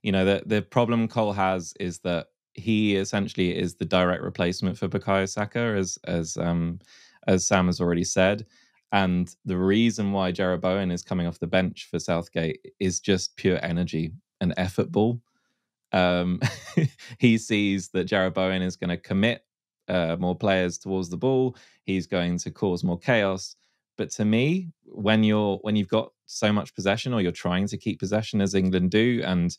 the problem Cole has is that he essentially is the direct replacement for Bukayo Saka, as Sam has already said. And the reason why Jarrod Bowen is coming off the bench for Southgate is just pure energy and effort ball. Um, he sees that Jarrod Bowen is going to commit more players towards the ball. He's going to cause more chaos. But to me, when you've got so much possession, or you're trying to keep possession as England do, and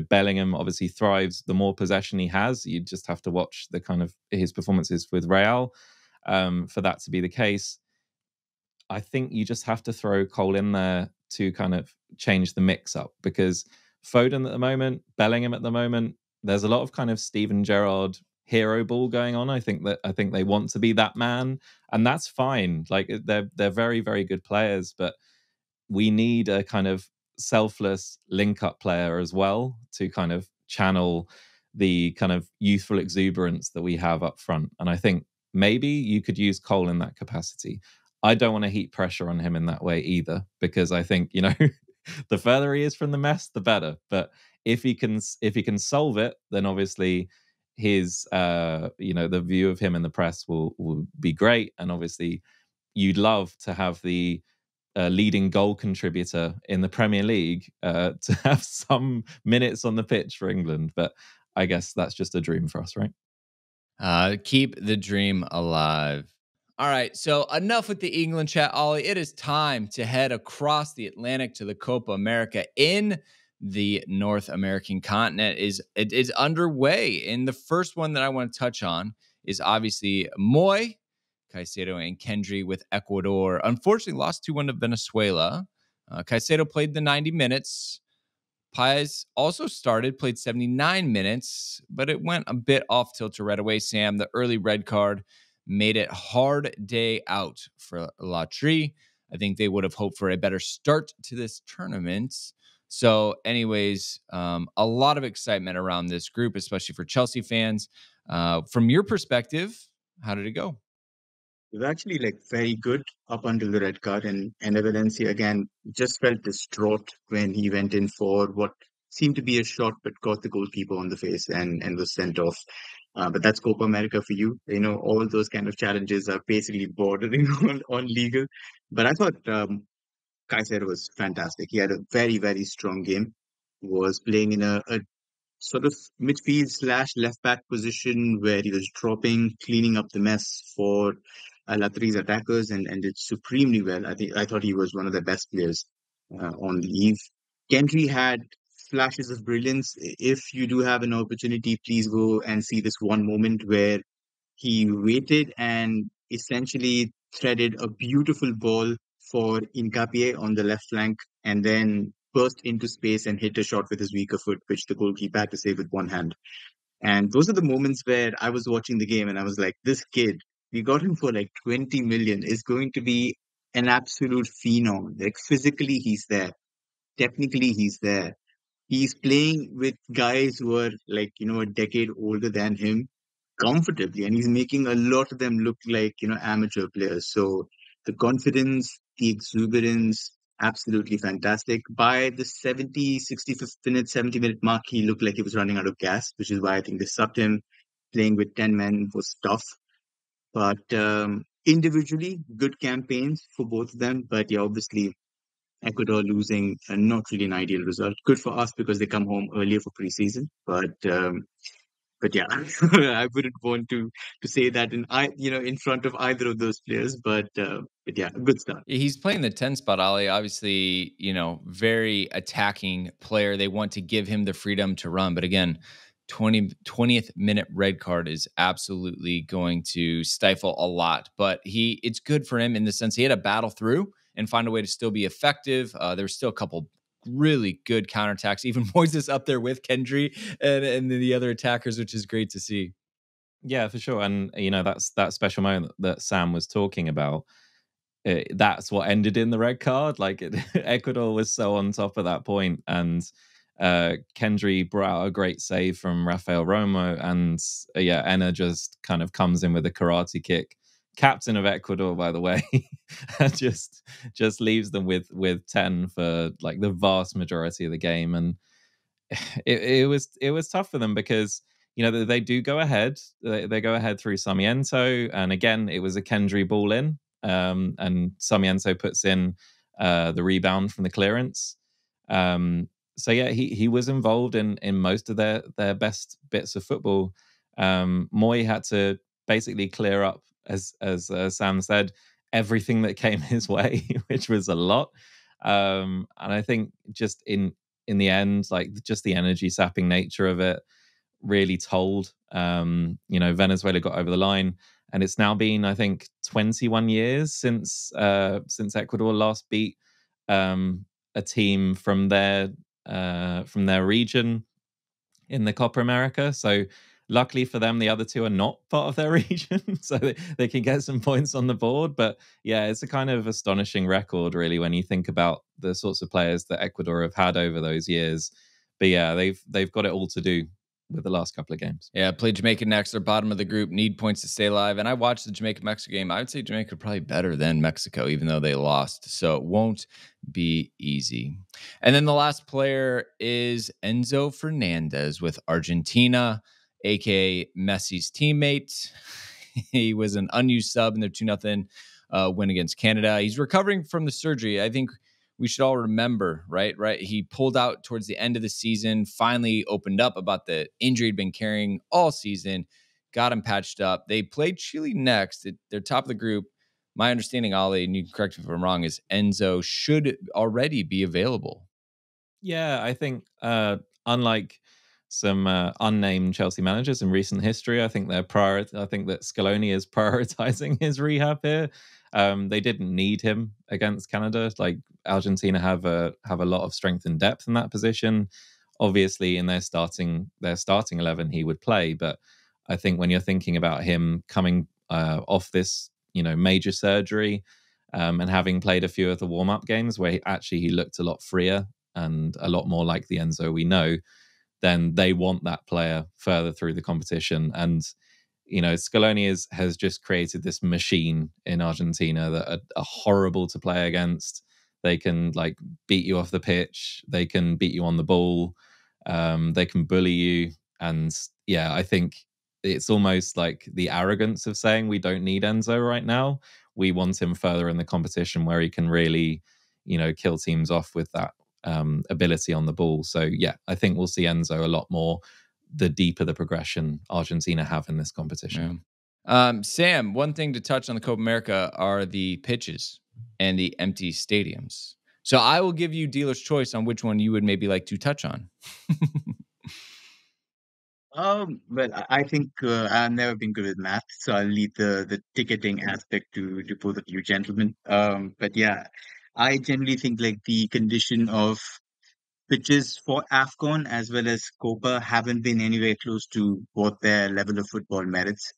Bellingham obviously thrives the more possession he has. You just have to watch the kind of his performances with Real for that to be the case. I think you just have to throw Cole in there to kind of change the mix up, because Foden at the moment, Bellingham at the moment, there's a lot of kind of Steven Gerrard hero ball going on. I think they want to be that man, and that's fine. Like, they're very, very good players, but we need a kind of selfless link up player as well to kind of channel the kind of youthful exuberance that we have up front. And I think maybe you could use Cole in that capacity. I don't want to heap pressure on him in that way either, because I think, the further he is from the mess, the better. But if he can solve it, then obviously his the view of him in the press will be great. And obviously you'd love to have the leading goal contributor in the Premier League to have some minutes on the pitch for England. But I guess that's just a dream for us, right? Keep the dream alive. All right, so enough with the England chat, Ollie. It is time to head across the Atlantic to the Copa America in the North American continent. It is underway, and the first one that I want to touch on is obviously Moy, Caicedo, and Kendry with Ecuador. Unfortunately, lost 2-1 to Venezuela. Caicedo played the 90 minutes. Paez also played 79 minutes, but it went a bit off kilter right away, Sam. The early red card made it hard day out for La Tri. I think they would have hoped for a better start to this tournament. So, anyways, a lot of excitement around this group, especially for Chelsea fans. From your perspective, how did it go? It was actually like very good up until the red card, and Valencia again just felt distraught when he went in for what seemed to be a shot, but caught the goalkeeper on the face and was sent off. But that's Copa America for you. You know, all those kind of challenges are basically bordering on legal. But I thought Caicedo was fantastic. He had a very, very strong game. Was playing in a sort of midfield slash left back position where he was dropping, cleaning up the mess for Latri's attackers, and did supremely well. I thought he was one of the best players on the eve. Kendry had flashes of brilliance. If you do have an opportunity, please go and see this one moment where he waited and essentially threaded a beautiful ball for Incapie on the left flank and then burst into space and hit a shot with his weaker foot, which the goalkeeper had to save with one hand. And those are the moments where I was watching the game and I was like, this kid, we got him for like 20 million, is going to be an absolute phenom. Like physically, he's there. Technically, he's there. He's playing with guys who are like, a decade older than him comfortably, and he's making a lot of them look like, amateur players. So the confidence, the exuberance, absolutely fantastic. By the 65th minute, 70-minute mark, he looked like he was running out of gas, which is why I think they subbed him. Playing with 10 men was tough. But individually, good campaigns for both of them. But yeah, obviously, Ecuador losing, not really an ideal result. Good for us because they come home earlier for preseason. But yeah, I wouldn't want to say that in front of either of those players. But yeah, a good start. He's playing the 10 spot, Ali. Obviously, very attacking player. They want to give him the freedom to run. But again, 20th minute red card is absolutely going to stifle a lot. But it's good for him in the sense he had to battle through and find a way to still be effective. There's still a couple really good counterattacks. Even Moises up there with Kendry and the other attackers, which is great to see. Yeah, for sure. And that's that special moment that Sam was talking about. That's what ended in the red card. Like Ecuador was so on top at that point, and Kendry brought out a great save from Rafael Romo, and Enna just kind of comes in with a karate kick. Captain of Ecuador, by the way, and just leaves them with 10 for like the vast majority of the game, and it was tough for them because they do go ahead. They go ahead through Sarmiento, and again it was a Kendry ball in, and Sarmiento puts in the rebound from the clearance. So yeah, he was involved in most of their best bits of football. Moy had to basically clear up, as Sam said, everything that came his way, which was a lot. And I think just in the end, like just the energy sapping nature of it really told. Venezuela got over the line, and it's now been, I think, 21 years since Ecuador last beat a team from their region in the Copa America. So luckily for them, the other two are not part of their region, so they can get some points on the board. But yeah, it's a kind of astonishing record, really, when you think about the sorts of players that Ecuador have had over those years. But yeah, they've got it all to do with the last couple of games. Yeah, play Jamaica next. They're bottom of the group, need points to stay alive. And I watched the Jamaica-Mexico game. I would say Jamaica probably better than Mexico, even though they lost. So it won't be easy. And then the last player is Enzo Fernandez with Argentina, aka Messi's teammate. He was an unused sub in their 2-0 win against Canada. He's recovering from the surgery. I think we should all remember, right? He pulled out towards the end of the season, finally opened up about the injury he'd been carrying all season, got him patched up. They played Chile next. They're top of the group. My understanding, Ali, and you can correct me if I'm wrong, is Enzo should already be available. Yeah, I think unlike some unnamed Chelsea managers in recent history, I think I think that Scaloni is prioritizing his rehab here. They didn't need him against Canada. Like Argentina have a lot of strength and depth in that position. Obviously, in their starting 11, he would play. But I think when you're thinking about him coming off this, major surgery, and having played a few of the warm-up games where he looked a lot freer and a lot more like the Enzo we know, then they want that player further through the competition. And Scaloni has just created this machine in Argentina that are horrible to play against. They can beat you off the pitch. They can beat you on the ball. They can bully you. And yeah, I think it's almost like the arrogance of saying we don't need Enzo right now. We want him further in the competition where he can really, kill teams off with that ability on the ball. So yeah, I think we'll see Enzo a lot more the deeper the progression Argentina have in this competition. Yeah. Sam, one thing to touch on the Copa America are the pitches and the empty stadiums. So I will give you dealer's choice on which one you would maybe like to touch on. Well, I think I've never been good with math, so I'll leave the ticketing aspect to both of you gentlemen. But yeah, I generally think like the condition of pitches for AFCON as well as Copa haven't been anywhere close to what their level of football merits.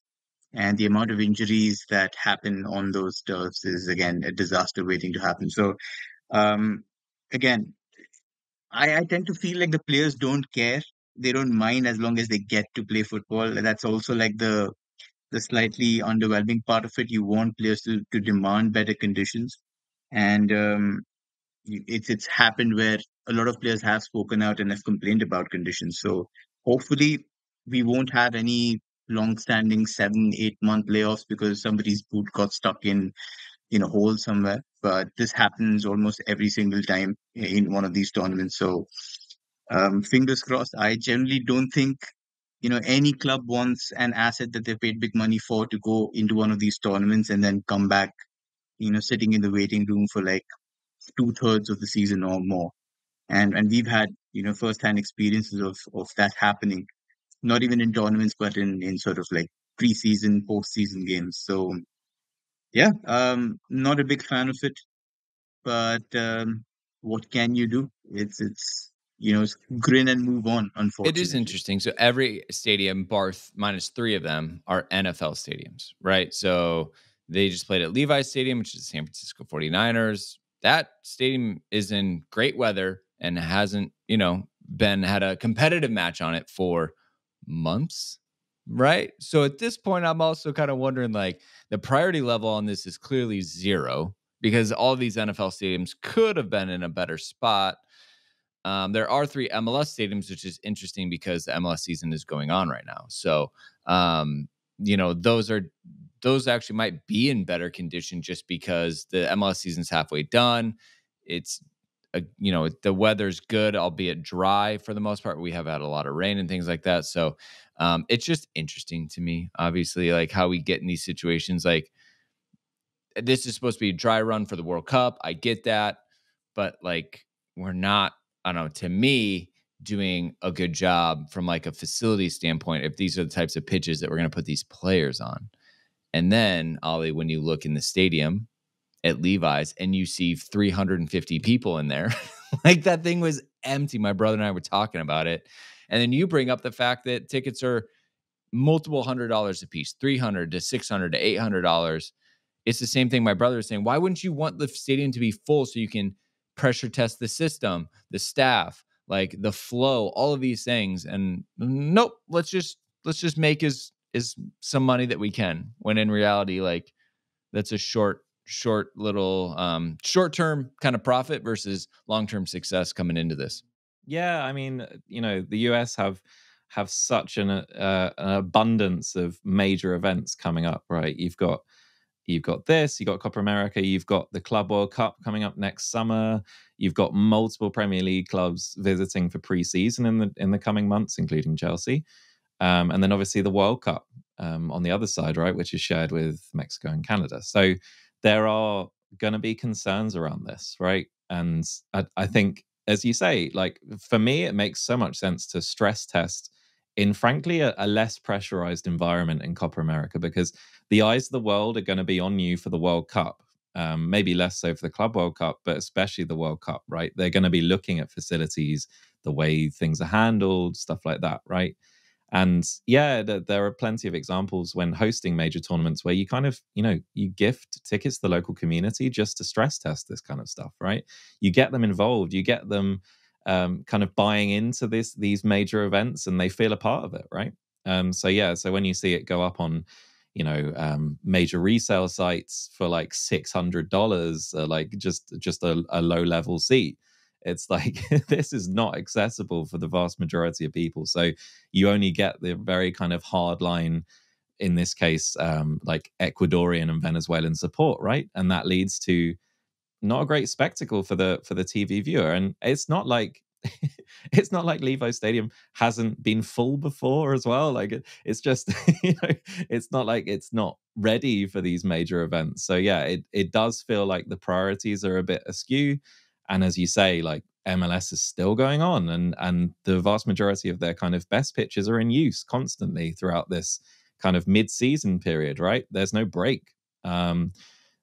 And the amount of injuries that happen on those turfs is again a disaster waiting to happen. So um, again, I tend to feel like the players don't care. They don't mind as long as they get to play football. That's also like the slightly underwhelming part of it. You want players to demand better conditions. And it's happened where a lot of players have spoken out and have complained about conditions. So hopefully we won't have any long-standing 7, 8 month layoffs because somebody's boot got stuck in a hole somewhere. But this happens almost every single time in one of these tournaments. So fingers crossed. I generally don't think any club wants an asset that they paid big money for to go into one of these tournaments and then come back, sitting in the waiting room for like 2/3 of the season or more. And we've had first-hand experiences of that happening, not even in tournaments, but in sort of like preseason, postseason games. So yeah, not a big fan of it, but what can you do? It's grin and move on, It is unfortunately. interesting. So every stadium, Barth minus 3 of them, are NFL stadiums, right? So they just played at Levi's Stadium, which is the San Francisco 49ers. That stadium is in great weather and hasn't, had a competitive match on it for months, right? So at this point, I'm also kind of wondering like the priority level on this is clearly 0 because all these NFL stadiums could have been in a better spot. There are 3 MLS stadiums, which is interesting because the MLS season is going on right now. So, um, those actually might be in better condition just because the MLS season's halfway done. It's the weather's good, albeit dry for the most part. We have had a lot of rain and things like that. So, it's just interesting to me, obviously, like how we get in these situations. Like this is supposed to be a dry run for the World Cup. I get that, but like we're not, I don't know, to me, doing a good job from like a facility standpoint if these are the types of pitches that we're going to put these players on. And then, Ollie, when you look in the stadium at Levi's and you see 350 people in there, like that thing was empty. My brother and I were talking about it. And then you bring up the fact that tickets are multiple $100s a piece, 300 to 600 to $800. It's the same thing my brother is saying. Why wouldn't you want the stadium to be full so you can pressure test the system, the staff, like the flow, all of these things? And nope, let's just make is some money that we can. When in reality, like that's a short little short-term kind of profit versus long-term success coming into this. Yeah, I mean, the US have such an abundance of major events coming up, right? You've got this, you've got Copa America, you've got the Club World Cup coming up next summer. You've got multiple Premier League clubs visiting for preseason in the coming months, including Chelsea. And then obviously the World Cup on the other side, right, which is shared with Mexico and Canada. So there are going to be concerns around this, right? And I think, as you say, like for me, it makes so much sense to stress test in, frankly, a less pressurized environment in Copa America because the eyes of the world are going to be on you for the World Cup. Maybe less so for the Club World Cup, but especially the World Cup, right? They're going to be looking at facilities, the way things are handled, stuff like that, right? And yeah, there are plenty of examples when hosting major tournaments where you kind of, you gift tickets to the local community just to stress test this kind of stuff, right? You get them involved, you get them kind of buying into these major events, and they feel a part of it, right? So when you see it go up on, major resale sites for like $600, like just a low level seat, it's like this is not accessible for the vast majority of people. So you only get the very kind of hard line, in this case, like Ecuadorian and Venezuelan support, right? And that leads to not a great spectacle for the TV viewer. And it's not like it's not like Levo Stadium hasn't been full before as well. Like it's just it's not like it's not ready for these major events. So yeah, it does feel like the priorities are a bit askew. And as you say, like MLS is still going on, and the vast majority of their kind of best pitches are in use constantly throughout this kind of mid-season period, right? There's no break.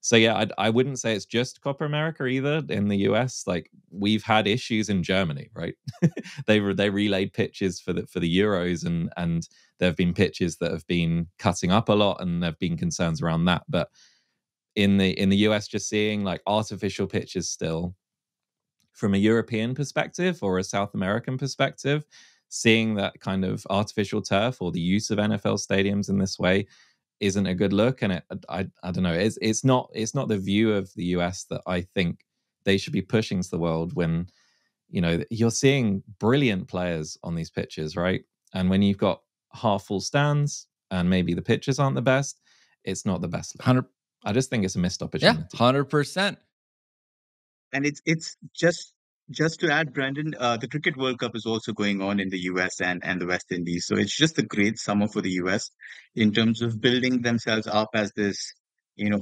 So yeah, I wouldn't say it's just Copa America either. In the US, like we've had issues in Germany, right? They relayed pitches for the Euros, and there have been pitches that have been cutting up a lot, and there've been concerns around that. But in the US, just seeing like artificial pitches still from a European perspective or a South American perspective, seeing that kind of artificial turf or the use of NFL stadiums in this way isn't a good look. And I don't know, it's not the view of the US that I think they should be pushing to the world, when you're seeing brilliant players on these pitches, right? And when you've got half full stands and maybe the pitches aren't the best, it's not the best look. 100. I just think it's a missed opportunity. Yeah, 100%. And it's just to add, Brandon, the Cricket World Cup is also going on in the US and the West Indies. So it's just a great summer for the US in terms of building themselves up as this,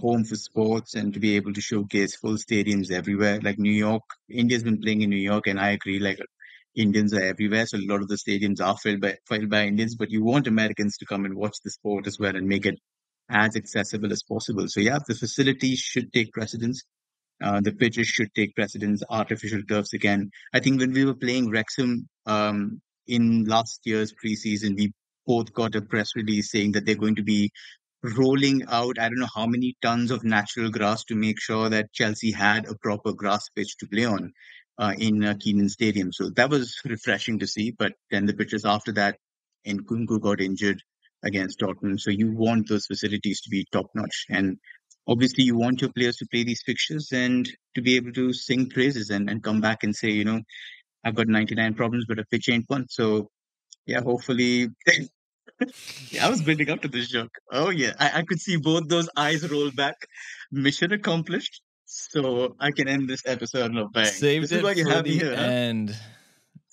home for sports, and to be able to showcase full stadiums everywhere. Like New York, India's been playing in New York, and I agree, like Indians are everywhere. So a lot of the stadiums are filled by Indians, but you want Americans to come and watch the sport as well and make it as accessible as possible. So yeah, the facilities should take precedence. The pitches should take precedence. Artificial turfs again. I think when we were playing Wrexham in last year's preseason, we both got a press release saying that they're going to be rolling out, I don't know how many tons of natural grass to make sure that Chelsea had a proper grass pitch to play on in Keenan Stadium. So that was refreshing to see. But then the pitches after that, and Kunku got injured against Tottenham. So you want those facilities to be top notch. And obviously, you want your players to play these fixtures and to be able to sing praises and come back and say, I've got 99 problems, but a pitch ain't one. So yeah, hopefully. Yeah, I was building up to this joke. Oh yeah, I could see both those eyes roll back. Mission accomplished. So I can end this episode on a bang. Saved This is it why you for have me the here, huh? end.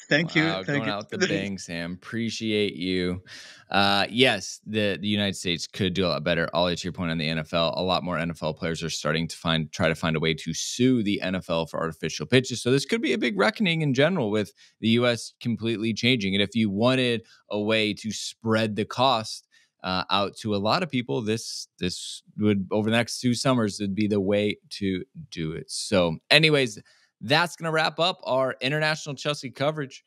Thank you. Wow, Thank going you. out with the bang, Sam. Appreciate you. Yes, the United States could do a lot better. Ollie, to your point on the NFL, a lot more NFL players are starting to try to find a way to sue the NFL for artificial pitches. So this could be a big reckoning in general, with the U.S. completely changing. And if you wanted a way to spread the cost out to a lot of people, this would, over the next 2 summers, would be the way to do it. So anyways, that's going to wrap up our international Chelsea coverage.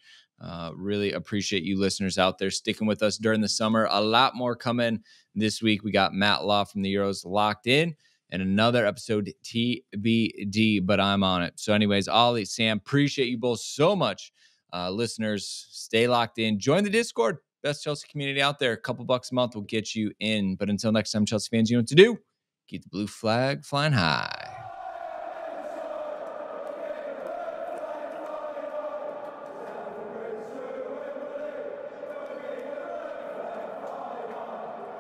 Really appreciate you listeners out there sticking with us during the summer. A lot more coming this week. We got Matt Law from the Euros locked in, and another episode TBD, but I'm on it. So anyways, Ollie, Sam, appreciate you both so much. Listeners, stay locked in. Join the Discord. Best Chelsea community out there. A couple bucks a month will get you in. But until next time, Chelsea fans, you know what to do. Keep the blue flag flying high.